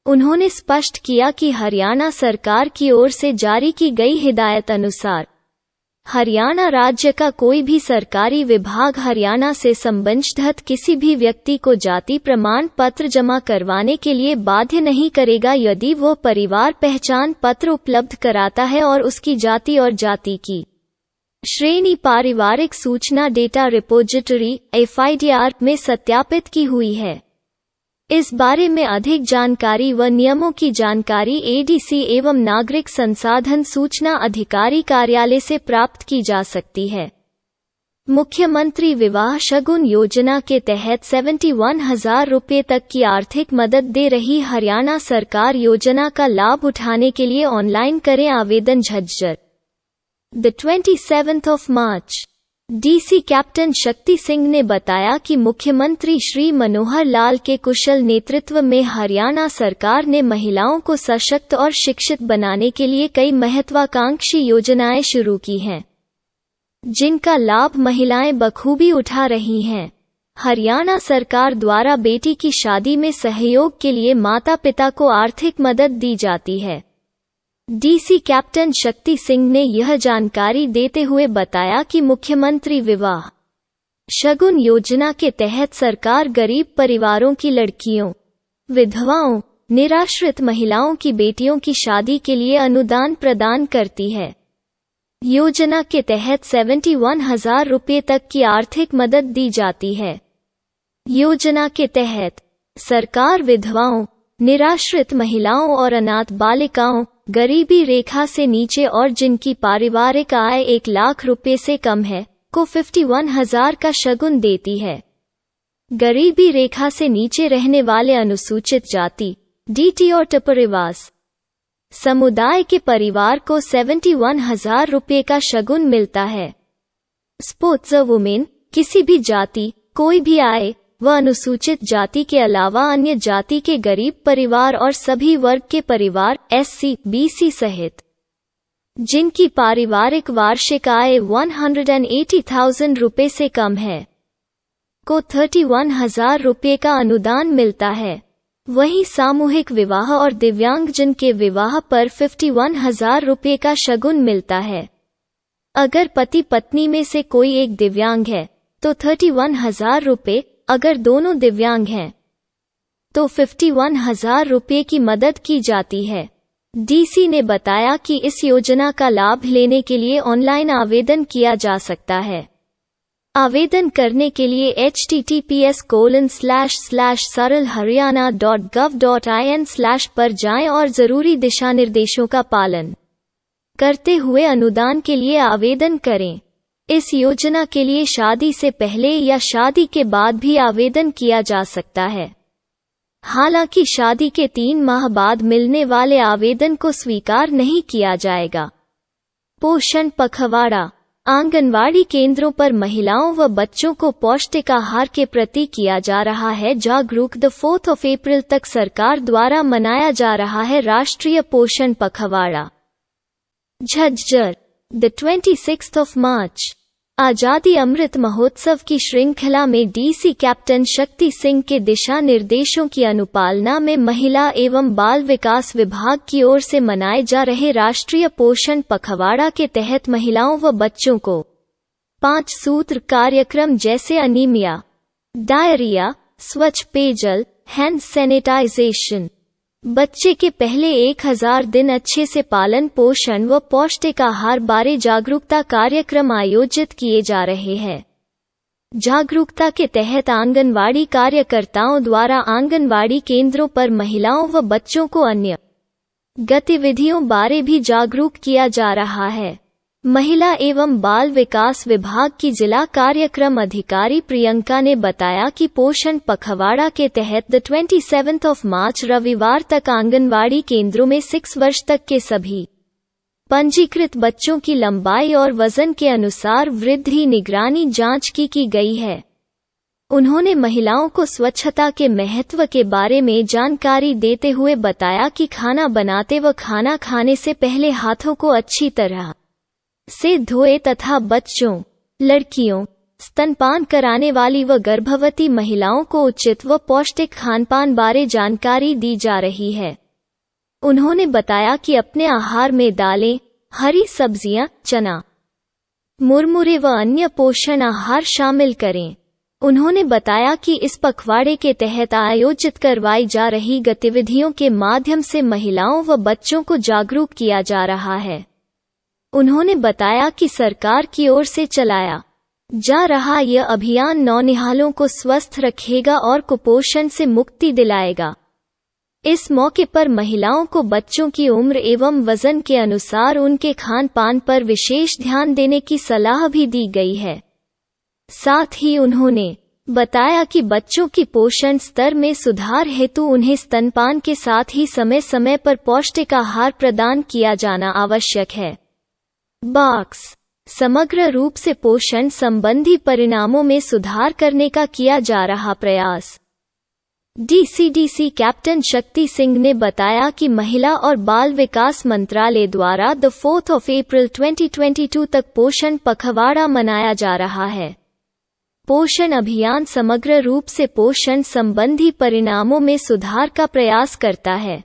उन्होंने स्पष्ट किया कि हरियाणा सरकार की ओर से जारी की गई हिदायत अनुसार हरियाणा राज्य का कोई भी सरकारी विभाग हरियाणा से संबंधित किसी भी व्यक्ति को जाति प्रमाण पत्र जमा करवाने के लिए बाध्य नहीं करेगा यदि वो परिवार पहचान पत्र उपलब्ध कराता है और उसकी जाति और जाति की श्रेणी पारिवारिक सूचना डेटा रिपोजिटरी FIDR में सत्यापित की हुई है। इस बारे में अधिक जानकारी व नियमों की जानकारी एडीसी एवं नागरिक संसाधन सूचना अधिकारी कार्यालय से प्राप्त की जा सकती है। मुख्यमंत्री विवाह शगुन योजना के तहत 71,000 रुपये तक की आर्थिक मदद दे रही हरियाणा सरकार योजना का लाभ उठाने के लिए ऑनलाइन करें आवेदन। Jhajjar The 27th of March, DC captain Shakti Singh ने बताया कि मुख्यमंत्री श्री मनोहर लाल के कुशल नेतृत्व में हरियाणा सरकार ने महिलाओं को सशक्त और शिक्षित बनाने के लिए कई महत्वाकांक्षी योजनाएं शुरू की हैं, जिनका लाभ महिलाएं बखूबी उठा रही हैं। हरियाणा सरकार द्वारा बेटी की शादी में सहयोग के लिए माता पिता को आर्थिक मदद दी जाती है। डीसी कैप्टन शक्ति सिंह ने यह जानकारी देते हुए बताया कि मुख्यमंत्री विवाह शगुन योजना के तहत सरकार गरीब परिवारों की लड़कियों, विधवाओं, निराश्रित महिलाओं की बेटियों की शादी के लिए अनुदान प्रदान करती है। योजना के तहत 71,000 रुपये तक की आर्थिक मदद दी जाती है। योजना के तहत सरकार विधवाओं, निराश्रित महिलाओं और अनाथ बालिकाओं, गरीबी रेखा से नीचे और जिनकी पारिवारिक आय 1 लाख रुपए से कम है, को 51,000 का शगुन देती है। गरीबी रेखा से नीचे रहने वाले अनुसूचित जाति, डीटी और टपरिवास समुदाय के परिवार को 71,000 रुपये का शगुन मिलता है। स्पोर्ट्स वुमेन, किसी भी जाति, कोई भी आय व अनुसूचित जाति के अलावा अन्य जाति के गरीब परिवार और सभी वर्ग के परिवार SC, BC सहित जिनकी पारिवारिक वार्षिक आय 180,000 रुपये से कम है, को 31,000 रुपये का अनुदान मिलता है। वहीं सामूहिक विवाह और दिव्यांगजन के विवाह पर 51,000 रुपये का शगुन मिलता है। अगर पति पत्नी में से कोई एक दिव्यांग है तो 31,000 रुपये, अगर दोनों दिव्यांग हैं तो 51,000 रुपये की मदद की जाती है। डीसी ने बताया कि इस योजना का लाभ लेने के लिए ऑनलाइन आवेदन किया जा सकता है। आवेदन करने के लिए https://saralharyana.gov.in/ पर जाएं और जरूरी दिशा निर्देशों का पालन करते हुए अनुदान के लिए आवेदन करें। इस योजना के लिए शादी से पहले या शादी के बाद भी आवेदन किया जा सकता है। हालांकि शादी के 3 माह बाद मिलने वाले आवेदन को स्वीकार नहीं किया जाएगा। पोषण पखवाड़ा, आंगनवाड़ी केंद्रों पर महिलाओं व बच्चों को पौष्टिक आहार के प्रति किया जा रहा है जागरूक। 4 अप्रैल तक सरकार द्वारा मनाया जा रहा है राष्ट्रीय पोषण पखवाड़ा। झज्जर, 26 मार्च, आजादी अमृत महोत्सव की श्रृंखला में डीसी कैप्टन शक्ति सिंह के दिशा निर्देशों की अनुपालना में महिला एवं बाल विकास विभाग की ओर से मनाए जा रहे राष्ट्रीय पोषण पखवाड़ा के तहत महिलाओं व बच्चों को 5 सूत्र कार्यक्रम जैसे अनीमिया, डायरिया, स्वच्छ पेयजल, हैंड सैनिटाइजेशन, बच्चे के पहले 1000 दिन अच्छे से पालन पोषण व पौष्टिक आहार बारे जागरूकता कार्यक्रम आयोजित किए जा रहे हैं। जागरूकता के तहत आंगनवाड़ी कार्यकर्ताओं द्वारा आंगनवाड़ी केंद्रों पर महिलाओं व बच्चों को अन्य गतिविधियों बारे भी जागरूक किया जा रहा है। महिला एवं बाल विकास विभाग की जिला कार्यक्रम अधिकारी प्रियंका ने बताया कि पोषण पखवाड़ा के तहत 27 मार्च रविवार तक आंगनवाड़ी केंद्रों में 6 वर्ष तक के सभी पंजीकृत बच्चों की लंबाई और वजन के अनुसार वृद्धि निगरानी जांच की गई है। उन्होंने महिलाओं को स्वच्छता के महत्व के बारे में जानकारी देते हुए बताया कि खाना बनाते व खाना खाने से पहले हाथों को अच्छी तरह से धोए तथा बच्चों, लड़कियों, स्तनपान कराने वाली व गर्भवती महिलाओं को उचित व पौष्टिक खानपान बारे जानकारी दी जा रही है। उन्होंने बताया कि अपने आहार में दालें, हरी सब्जियां, चना, मुरमुरे व अन्य पोषण आहार शामिल करें। उन्होंने बताया कि इस पखवाड़े के तहत आयोजित करवाई जा रही गतिविधियों के माध्यम से महिलाओं व बच्चों को जागरूक किया जा रहा है। उन्होंने बताया कि सरकार की ओर से चलाया जा रहा यह अभियान नौनिहालों को स्वस्थ रखेगा और कुपोषण से मुक्ति दिलाएगा। इस मौके पर महिलाओं को बच्चों की उम्र एवं वजन के अनुसार उनके खान पान पर विशेष ध्यान देने की सलाह भी दी गई है। साथ ही उन्होंने बताया कि बच्चों की पोषण स्तर में सुधार हेतु उन्हें स्तनपान के साथ ही समय समय पर पौष्टिक आहार प्रदान किया जाना आवश्यक है। बॉक्स, समग्र रूप से पोषण संबंधी परिणामों में सुधार करने का किया जा रहा प्रयास। डीसी कैप्टन शक्ति सिंह ने बताया कि महिला और बाल विकास मंत्रालय द्वारा 4 अप्रैल 2022 तक पोषण पखवाड़ा मनाया जा रहा है। पोषण अभियान समग्र रूप से पोषण संबंधी परिणामों में सुधार का प्रयास करता है।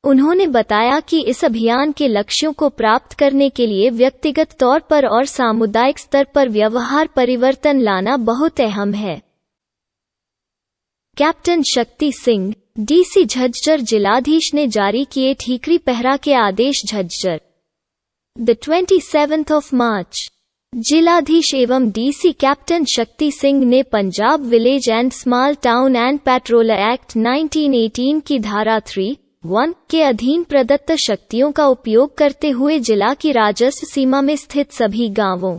उन्होंने बताया कि इस अभियान के लक्ष्यों को प्राप्त करने के लिए व्यक्तिगत तौर पर और सामुदायिक स्तर पर व्यवहार परिवर्तन लाना बहुत अहम है। कैप्टन शक्ति सिंह, डीसी झज्जर जिलाधीश ने जारी किए ठीकरी पहरा के आदेश। झज्जर, 27 मार्च, जिलाधीश एवं डीसी कैप्टन शक्ति सिंह ने Punjab village and small town and patrol act 1918 की धारा 3(1) के अधीन प्रदत्त शक्तियों का उपयोग करते हुए जिला की राजस्व सीमा में स्थित सभी गांवों,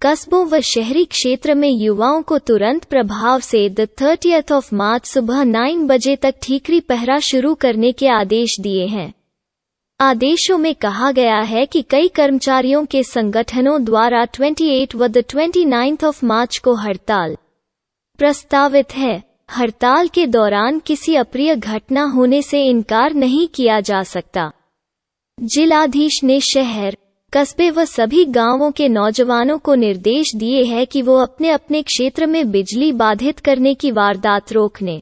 कस्बों व शहरी क्षेत्र में युवाओं को तुरंत प्रभाव से 30 मार्च सुबह 9 बजे तक ठीकरी पहरा शुरू करने के आदेश दिए हैं। आदेशों में कहा गया है कि कई कर्मचारियों के संगठनों द्वारा 28 व 29 मार्च को हड़ताल प्रस्तावित है। हड़ताल के दौरान किसी अप्रिय घटना होने से इनकार नहीं किया जा सकता। जिलाधीश ने शहर, कस्बे व सभी गांवों के नौजवानों को निर्देश दिए हैं कि वो अपने अपने क्षेत्र में बिजली बाधित करने की वारदात रोकने,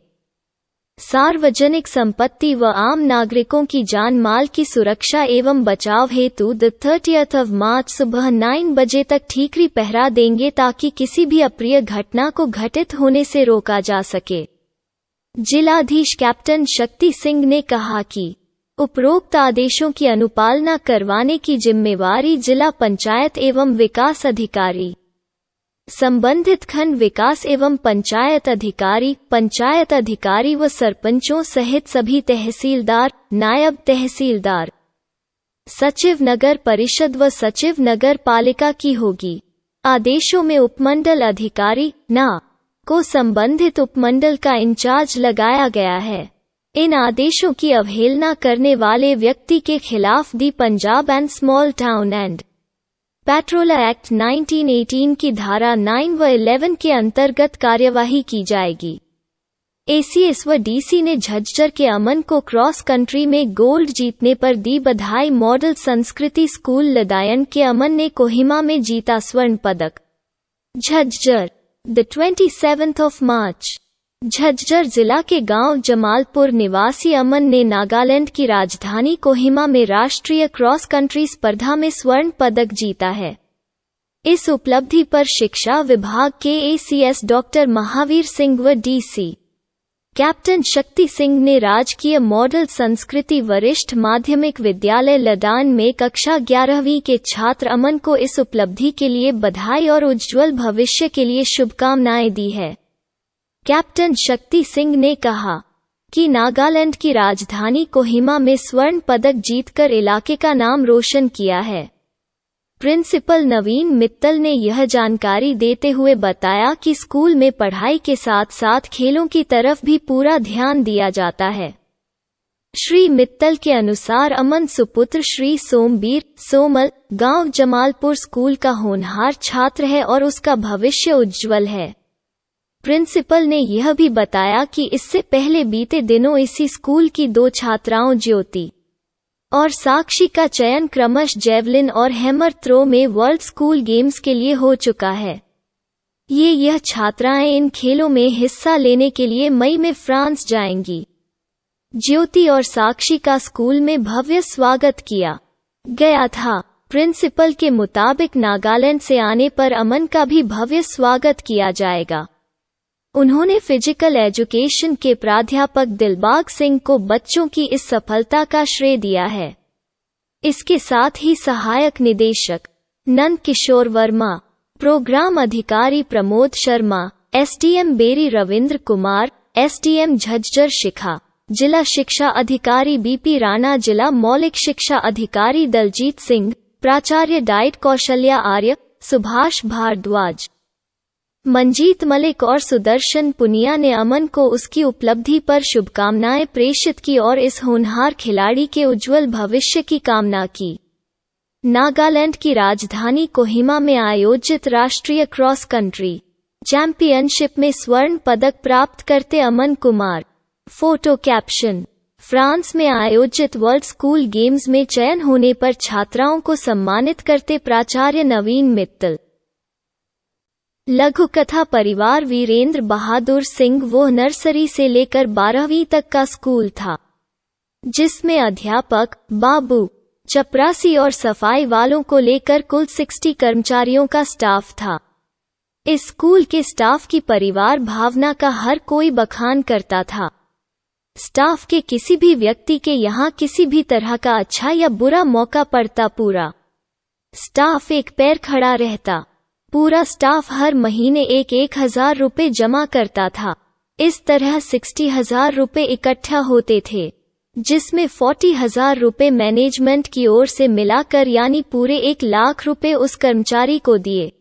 सार्वजनिक संपत्ति व आम नागरिकों की जान माल की सुरक्षा एवं बचाव हेतु 30 मार्च सुबह 9 बजे तक ठीकरी पहरा देंगे ताकि किसी भी अप्रिय घटना को घटित होने से रोका जा सके। जिलाधीश कैप्टन शक्ति सिंह ने कहा कि उपरोक्त आदेशों की अनुपालना करवाने की जिम्मेवारी जिला पंचायत एवं विकास अधिकारी, संबंधित खंड विकास एवं पंचायत अधिकारी व सरपंचों सहित सभी तहसीलदार, नायब तहसीलदार, सचिव नगर परिषद व सचिव नगर पालिका की होगी। आदेशों में उपमंडल अधिकारी को संबंधित उपमंडल का इंचार्ज लगाया गया है। इन आदेशों की अवहेलना करने वाले व्यक्ति के खिलाफ the Punjab and small town and patrol act 1918 की धारा 9 व 11 के अंतर्गत कार्यवाही की जाएगी। एसीएस व डीसी ने झज्जर के अमन को क्रॉस कंट्री में गोल्ड जीतने पर दी बधाई। मॉडल संस्कृति स्कूल लदायन के अमन ने कोहिमा में जीता स्वर्ण पदक। झज्जर 27 मार्च। झज्जर जिला के गांव जमालपुर निवासी अमन ने नागालैंड की राजधानी कोहिमा में राष्ट्रीय क्रॉस कंट्री स्पर्धा में स्वर्ण पदक जीता है। इस उपलब्धि पर शिक्षा विभाग के एसीएस डॉक्टर महावीर सिंह व डीसी कैप्टन शक्ति सिंह ने राजकीय मॉडल संस्कृति वरिष्ठ माध्यमिक विद्यालय लदान में कक्षा 11वीं के छात्र अमन को इस उपलब्धि के लिए बधाई और उज्ज्वल भविष्य के लिए शुभकामनाएं दी है। कैप्टन शक्ति सिंह ने कहा कि नागालैंड की राजधानी कोहिमा में स्वर्ण पदक जीतकर इलाके का नाम रोशन किया है। प्रिंसिपल नवीन मित्तल ने यह जानकारी देते हुए बताया कि स्कूल में पढ़ाई के साथ साथ खेलों की तरफ भी पूरा ध्यान दिया जाता है। श्री मित्तल के अनुसार अमन सुपुत्र श्री सोमबीर सोमल गांव जमालपुर स्कूल का होनहार छात्र है और उसका भविष्य उज्जवल है। प्रिंसिपल ने यह भी बताया कि इससे पहले बीते दिनों इसी स्कूल की 2 छात्राओं ज्योति और साक्षी का चयन क्रमश जेवलिन और हैमर थ्रो में वर्ल्ड स्कूल गेम्स के लिए हो चुका है। यह छात्राएं इन खेलों में हिस्सा लेने के लिए मई में फ्रांस जाएंगी। ज्योति और साक्षी का स्कूल में भव्य स्वागत किया गया था। प्रिंसिपल के मुताबिक नागालैंड से आने पर अमन का भी भव्य स्वागत किया जाएगा। उन्होंने फिजिकल एजुकेशन के प्राध्यापक दिलबाग सिंह को बच्चों की इस सफलता का श्रेय दिया है। इसके साथ ही सहायक निदेशक नंद किशोर वर्मा, प्रोग्राम अधिकारी प्रमोद शर्मा, एसडीएम बेरी रविंद्र कुमार, एसडीएम झज्जर शिखा, जिला शिक्षा अधिकारी बीपी राणा, जिला मौलिक शिक्षा अधिकारी दलजीत सिंह, प्राचार्य डाइट कौशल्या आर्य, सुभाष भारद्वाज, मंजीत मलिक और सुदर्शन पुनिया ने अमन को उसकी उपलब्धि पर शुभकामनाएं प्रेषित की और इस होनहार खिलाड़ी के उज्जवल भविष्य की कामना की। नागालैंड की राजधानी कोहिमा में आयोजित राष्ट्रीय क्रॉस कंट्री चैंपियनशिप में स्वर्ण पदक प्राप्त करते Aman Kumar. Photo caption. France में आयोजित वर्ल्ड स्कूल गेम्स में चयन होने पर छात्राओं को सम्मानित करते प्राचार्य नवीन मित्तल। लघु कथा परिवार वीरेंद्र बहादुर सिंह वो नर्सरी से लेकर 12वीं तक का स्कूल था, जिसमें अध्यापक, बाबू, चपरासी और सफाई वालों को लेकर कुल 60 कर्मचारियों का स्टाफ था। इस स्कूल के स्टाफ की परिवार भावना का हर कोई बखान करता था। स्टाफ के किसी भी व्यक्ति के यहाँ किसी भी तरह का अच्छा या बुरा मौका पड़ता पूरा स्टाफ एक पैर खड़ा रहता। पूरा स्टाफ हर महीने 1,000 रुपए जमा करता था। इस तरह 60,000 रुपए इकट्ठा होते थे, जिसमें 40,000 रुपए मैनेजमेंट की ओर से मिलाकर यानी पूरे 1 लाख रुपए उस कर्मचारी को दिए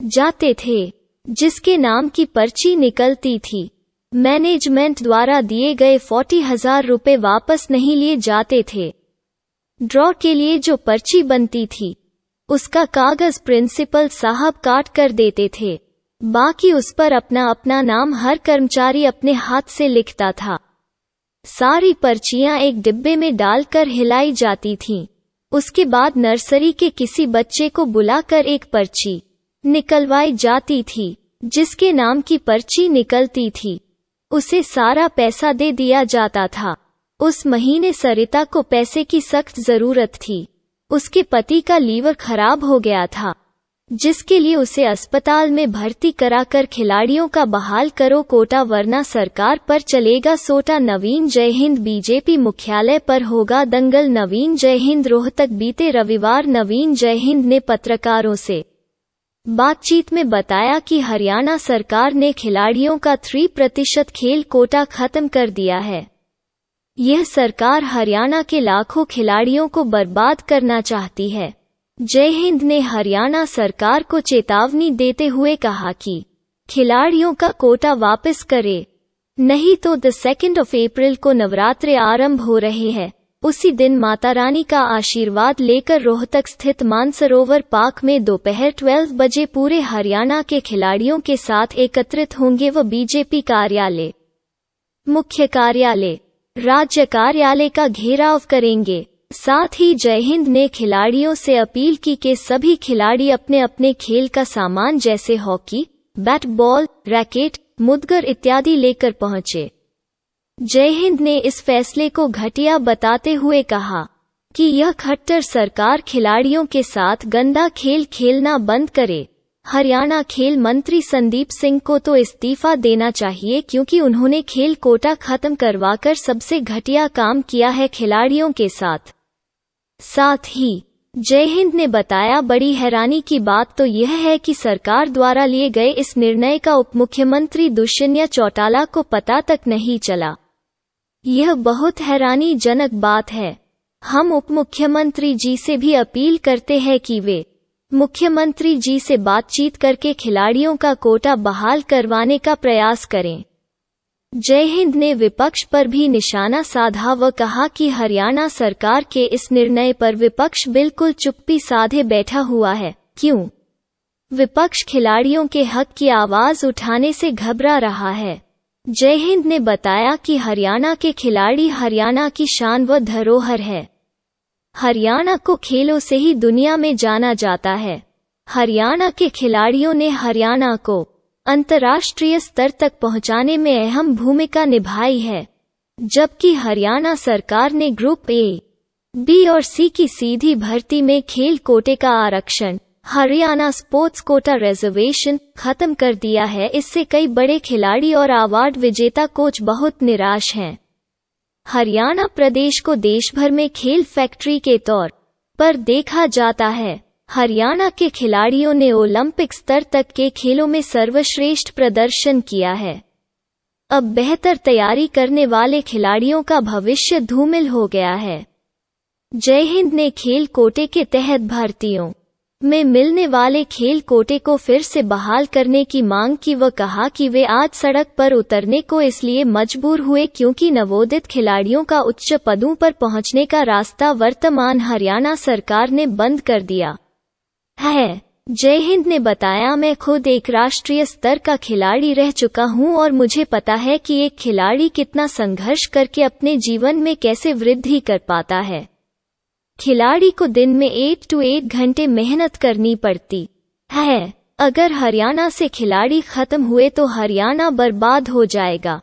जाते थे, जिसके नाम की पर्ची निकलती थी। मैनेजमेंट द्वारा दिए गए 40,000 रुपए वापस नहीं लिए जाते थे। ड्रॉ के लिए जो पर्ची बनती थी, उसका कागज प्रिंसिपल साहब काट कर देते थे। बाकी उस पर अपना अपना नाम हर कर्मचारी अपने हाथ से लिखता था। सारी पर्चियां एक डिब्बे में डालकर हिलाई जाती थीं। उसके बाद नर्सरी के किसी बच्चे को बुलाकर एक पर्ची निकलवाई जाती थी, जिसके नाम की पर्ची निकलती थी। उसे सारा पैसा दे दिया जाता था। उस महीने सरिता को पैसे की सख्त जरूरत थी। उसके पति का लीवर खराब हो गया था, जिसके लिए उसे अस्पताल में भर्ती कराकर खिलाड़ियों का बहाल करो कोटा वरना सरकार पर चलेगा सोटा। नवीन जय हिंद। बीजेपी मुख्यालय पर होगा दंगल। नवीन जय हिंद। रोहतक। बीते रविवार नवीन जय हिंद ने पत्रकारों से बातचीत में बताया कि हरियाणा सरकार ने खिलाड़ियों का 3% खेल कोटा खत्म कर दिया है। यह सरकार हरियाणा के लाखों खिलाड़ियों को बर्बाद करना चाहती है। जय हिंद ने हरियाणा सरकार को चेतावनी देते हुए कहा कि खिलाड़ियों का कोटा वापस करे, नहीं तो 2 अप्रैल को नवरात्रे आरंभ हो रहे हैं। उसी दिन माता रानी का आशीर्वाद लेकर रोहतक स्थित मानसरोवर पार्क में दोपहर 12 बजे पूरे हरियाणा के खिलाड़ियों के साथ एकत्रित होंगे व बीजेपी कार्यालय, मुख्य कार्यालय, राज्य कार्यालय का घेराव करेंगे। साथ ही जय हिंद ने खिलाड़ियों से अपील की कि सभी खिलाड़ी अपने अपने खेल का सामान जैसे हॉकी, बैट बॉल, रैकेट, मुदगर इत्यादि लेकर पहुंचे। जय हिंद ने इस फैसले को घटिया बताते हुए कहा कि यह खट्टर सरकार खिलाड़ियों के साथ गंदा खेल खेलना बंद करे। हरियाणा खेल मंत्री संदीप सिंह को तो इस्तीफा देना चाहिए, क्योंकि उन्होंने खेल कोटा खत्म करवाकर सबसे घटिया काम किया है खिलाड़ियों के साथ। साथ ही जय हिंद ने बताया, बड़ी हैरानी की बात तो यह है कि सरकार द्वारा लिए गए इस निर्णय का उप मुख्यमंत्री दुष्यंत चौटाला को पता तक नहीं चला। यह बहुत हैरानीजनक बात है। हम उप मुख्यमंत्री जी से भी अपील करते हैं कि वे मुख्यमंत्री जी से बातचीत करके खिलाड़ियों का कोटा बहाल करवाने का प्रयास करें। जय हिंद ने विपक्ष पर भी निशाना साधा व कहा कि हरियाणा सरकार के इस निर्णय पर विपक्ष बिल्कुल चुप्पी साधे बैठा हुआ है। क्यों? विपक्ष खिलाड़ियों के हक की आवाज उठाने से घबरा रहा है। जय हिंद ने बताया कि हरियाणा के खिलाड़ी हरियाणा की शान व धरोहर है। हरियाणा को खेलों से ही दुनिया में जाना जाता है। हरियाणा के खिलाड़ियों ने हरियाणा को अंतर्राष्ट्रीय स्तर तक पहुंचाने में अहम भूमिका निभाई है, जबकि हरियाणा सरकार ने ग्रुप ए, बी और सी की सीधी भर्ती में खेल कोटे का आरक्षण, हरियाणा स्पोर्ट्स कोटा रिजर्वेशन, खत्म कर दिया है। इससे कई बड़े खिलाड़ी और अवार्ड विजेता कोच बहुत निराश हैं। हरियाणा प्रदेश को देश भर में खेल फैक्ट्री के तौर पर देखा जाता है। हरियाणा के खिलाड़ियों ने ओलंपिक स्तर तक के खेलों में सर्वश्रेष्ठ प्रदर्शन किया है। अब बेहतर तैयारी करने वाले खिलाड़ियों का भविष्य धूमिल हो गया है। जय हिंद ने खेल कोटे के तहत भर्तियों में मिलने वाले खेल कोटे को फिर से बहाल करने की मांग की व कहा कि वे आज सड़क पर उतरने को इसलिए मजबूर हुए क्योंकि नवोदित खिलाड़ियों का उच्च पदों पर पहुंचने का रास्ता वर्तमान हरियाणा सरकार ने बंद कर दिया है। जय हिंद ने बताया, मैं खुद एक राष्ट्रीय स्तर का खिलाड़ी रह चुका हूं और मुझे पता है कि एक खिलाड़ी कितना संघर्ष करके अपने जीवन में कैसे वृद्धि कर पाता है। खिलाड़ी को दिन में 8 to 8 घंटे मेहनत करनी पड़ती है। अगर हरियाणा से खिलाड़ी खत्म हुए तो हरियाणा बर्बाद हो जाएगा।